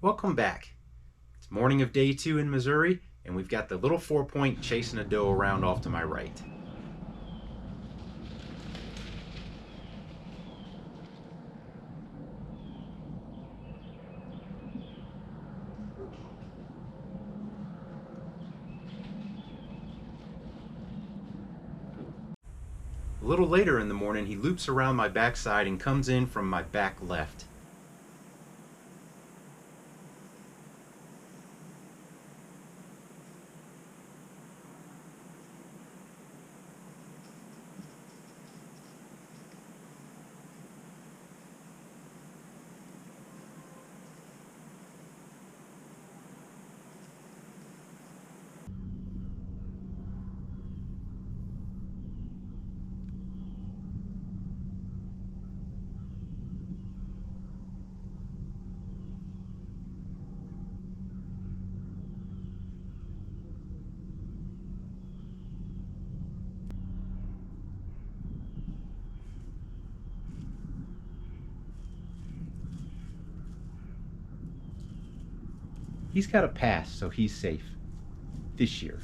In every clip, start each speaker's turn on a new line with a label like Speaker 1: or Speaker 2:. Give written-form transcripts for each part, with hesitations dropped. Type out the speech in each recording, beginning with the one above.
Speaker 1: Welcome back. It's morning of day 2 in Missouri, and we've got the little 4-point chasing a doe around off to my right. A little later in the morning, he loops around my backside and comes in from my back left. He's got a pass, so he's safe. This year.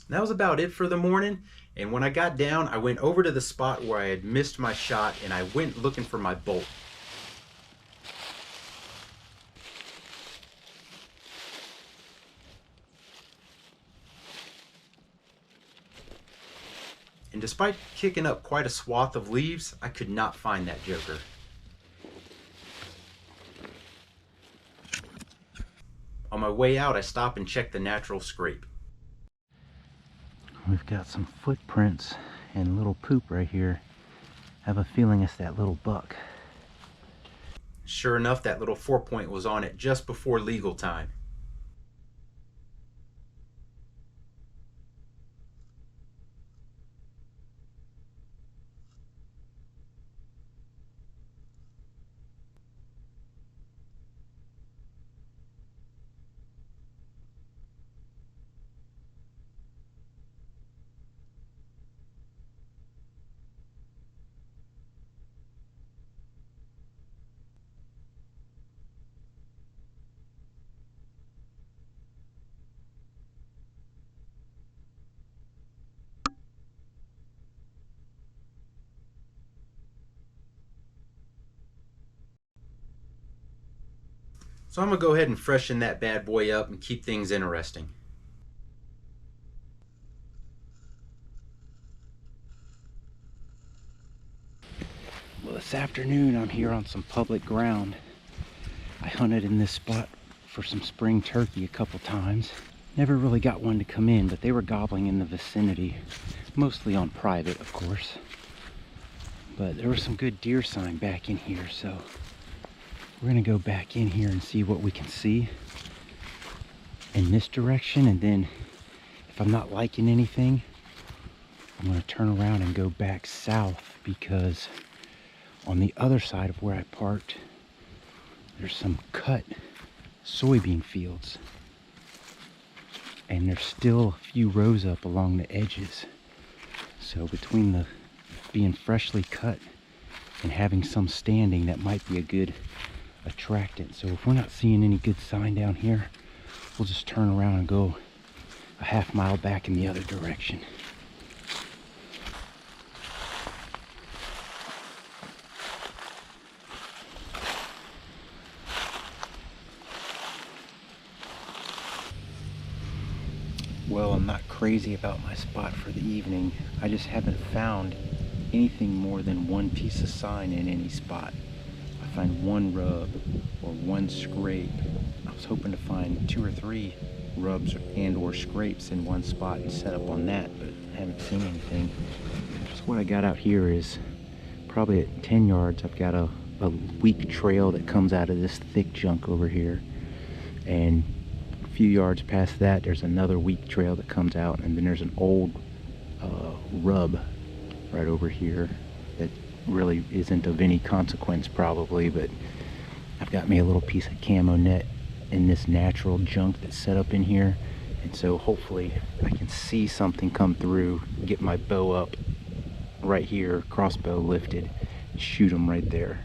Speaker 1: That was about it for the morning, and when I got down, I went over to the spot where I had missed my shot, and I went looking for my bolt. And despite kicking up quite a swath of leaves, I could not find that joker. On my way out, I stop and check the natural scrape.
Speaker 2: We've got some footprints and little poop right here. I have a feeling it's that little buck.
Speaker 1: Sure enough, that little 4-point was on it just before legal time. So I'm going to go ahead and freshen that bad boy up and keep things interesting.
Speaker 2: Well, this afternoon I'm here on some public ground. I hunted in this spot for some spring turkey a couple times. Never really got one to come in, but they were gobbling in the vicinity, mostly on private, of course. But there was some good deer sign back in here, so we're gonna go back in here and see what we can see in this direction, and then if I'm not liking anything, I'm gonna turn around and go back south, because on the other side of where I parked, there's some cut soybean fields, and there's still a few rows up along the edges. So between the being freshly cut and having some standing, that might be a good attractant. So if we're not seeing any good sign down here, we'll just turn around and go a half mile back in the other direction. Well, I'm not crazy about my spot for the evening. I just haven't found anything more than one piece of sign in any spot. I find one rub or one scrape. I was hoping to find 2 or 3 rubs and or scrapes in one spot and set up on that, but I haven't seen anything. So what I got out here is probably at 10 yards, I've got a weak trail that comes out of this thick junk over here, and a few yards past that there's another weak trail that comes out, and then there's an old rub right over here that really isn't of any consequence probably, but I've got me a little piece of camo net in this natural junk that's set up in here, and so hopefully I can see something come through, get my bow up right here, crossbow lifted, shoot them right there.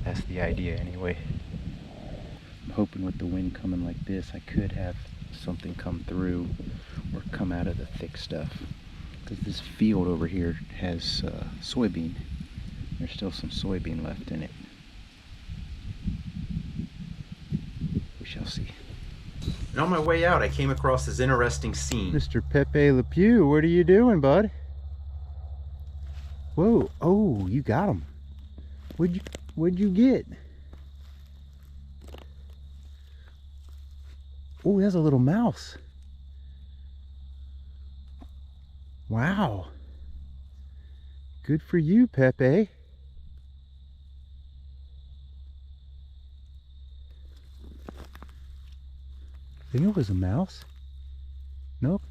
Speaker 2: That's the idea anyway. I'm hoping with the wind coming like this, I could have something come through or come out of the thick stuff, because this field over here has soybean. There's still some soybean left in it. We shall see.
Speaker 1: And on my way out, I came across this interesting scene.
Speaker 2: Mr. Pt2, what are you doing, bud? Whoa, oh, you got him. What'd you get? Oh, there's a little mouse. Wow. Good for you, Pepe. I think it was a mouse. Nope.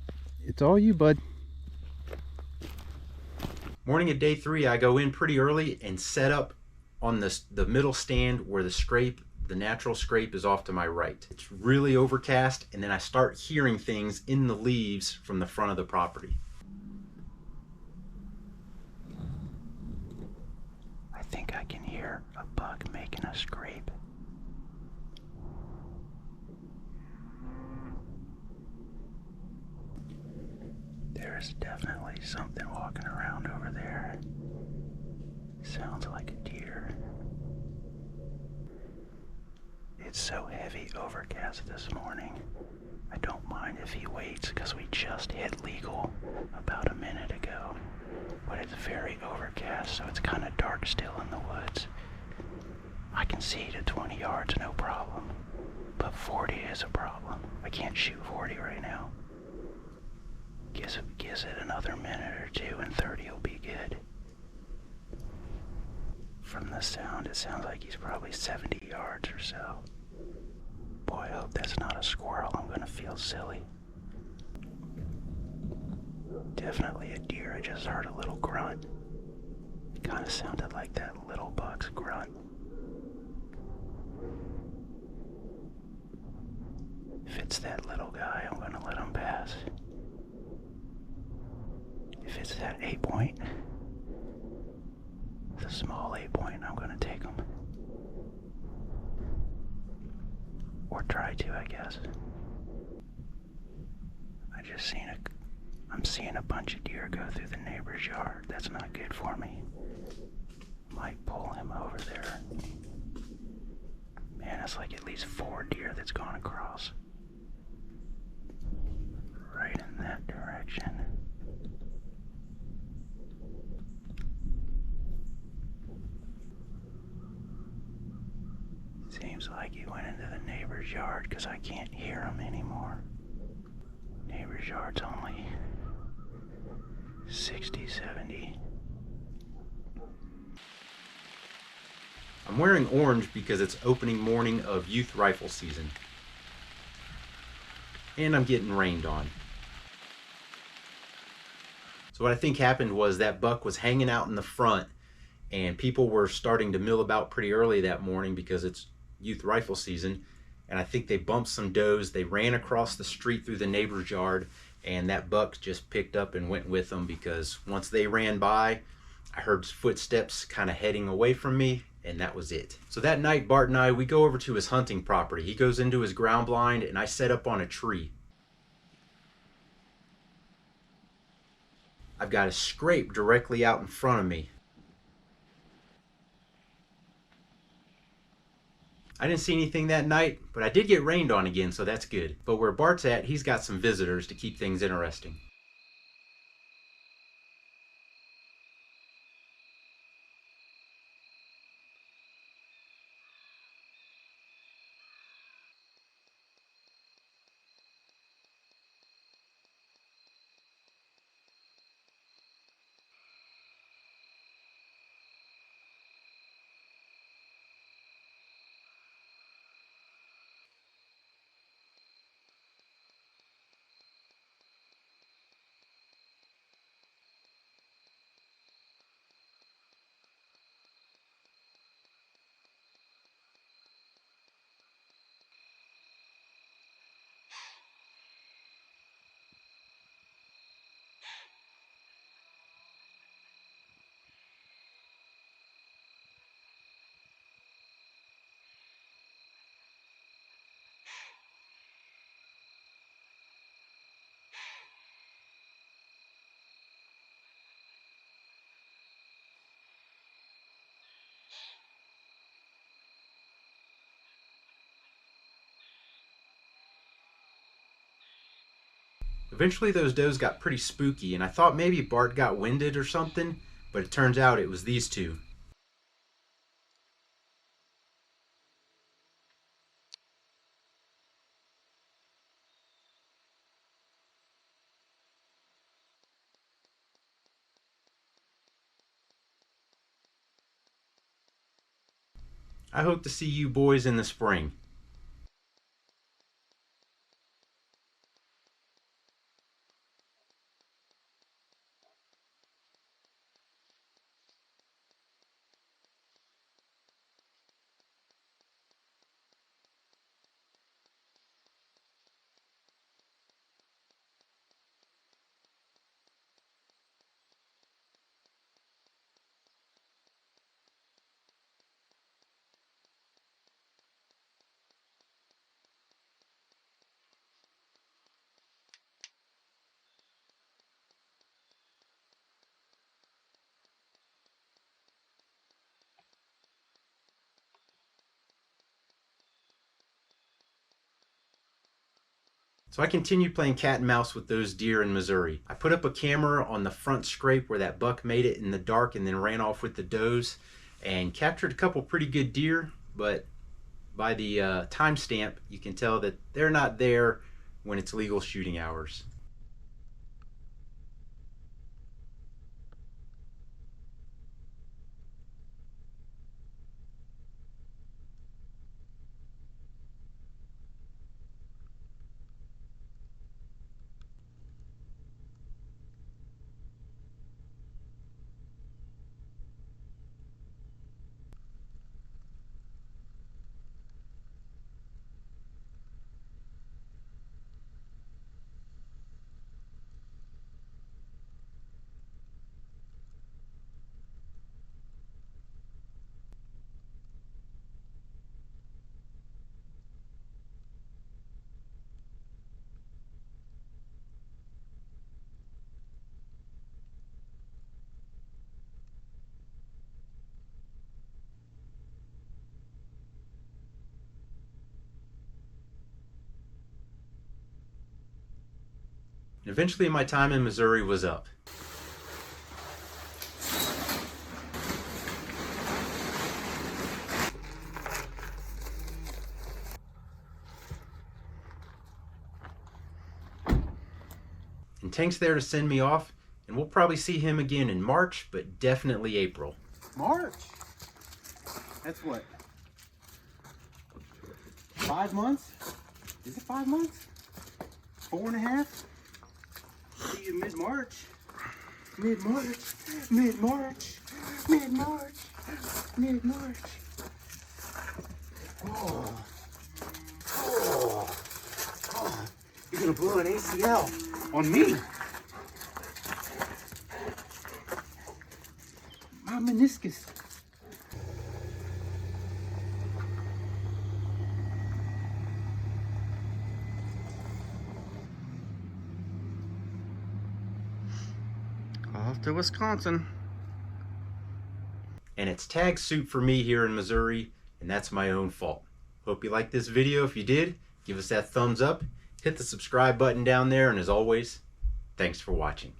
Speaker 2: It's all you, bud.
Speaker 1: Morning of day 3, I go in pretty early and set up on the middle stand where the natural scrape is off to my right. It's really overcast, and then I start hearing things in the leaves from the front of the property.
Speaker 2: I think I can hear a buck making a scrape. There's definitely something walking around over there. Sounds like a deer. It's so heavy overcast this morning. I don't mind if he waits, because we just hit legal about a minute ago. But it's very overcast, so it's kind of dark still in the woods. I can see to 20 yards, no problem. But 40 is a problem. I can't shoot 40 right now. Gives it another minute or two and 30 will be good. From the sound, it sounds like he's probably 70 yards or so. Boy, I hope that's not a squirrel. I'm gonna feel silly. Definitely a deer. I just heard a little grunt. It kind of sounded like that little buck's grunt. If it's that little guy, I'm gonna let him pass. If it's that 8-point, the small 8-point, I'm gonna take him. Or try to, I guess. I'm seeing a bunch of deer go through the neighbor's yard. That's not good for me. Might pull him over there. Man, it's like at least 4 deer that's gone across. Right in that direction. Seems like he went into the neighbor's yard, because I can't hear him anymore. Neighbor's yard's only 60, 70
Speaker 1: I'm wearing orange because it's opening morning of youth rifle season. And I'm getting rained on. So what I think happened was that buck was hanging out in the front, and people were starting to mill about pretty early that morning because it's youth rifle season. And I think they bumped some does. They ran across the street through the neighbor's yard, and that buck just picked up and went with them, because once they ran by, I heard footsteps kind of heading away from me, and that was it. So that night, Bart and I, we go over to his hunting property. He goes into his ground blind, and I set up on a tree. I've got a scrape directly out in front of me. I didn't see anything that night, but I did get rained on again, so that's good. But where Bart's at, he's got some visitors to keep things interesting. Eventually those does got pretty spooky, and I thought maybe Bart got winded or something, but it turns out it was these two. I hope to see you boys in the spring. So I continued playing cat and mouse with those deer in Missouri. I put up a camera on the front scrape where that buck made it in the dark and then ran off with the does, and captured a couple pretty good deer, but by the timestamp you can tell that they're not there when it's legal shooting hours. Eventually my time in Missouri was up. And Tank's there to send me off, and we'll probably see him again in March, but definitely April.
Speaker 3: March?
Speaker 1: That's what? 5 months? Is it 5 months? 4.5? See you mid-March. Mid-March. Mid-March. Mid-March. Mid-March. Oh. Oh. Oh. You're gonna blow an ACL on me. My meniscus. Off to Wisconsin. And it's tag soup for me here in Missouri, and that's my own fault. Hope you liked this video. If you did, give us that thumbs up, hit the subscribe button down there, and as always, thanks for watching.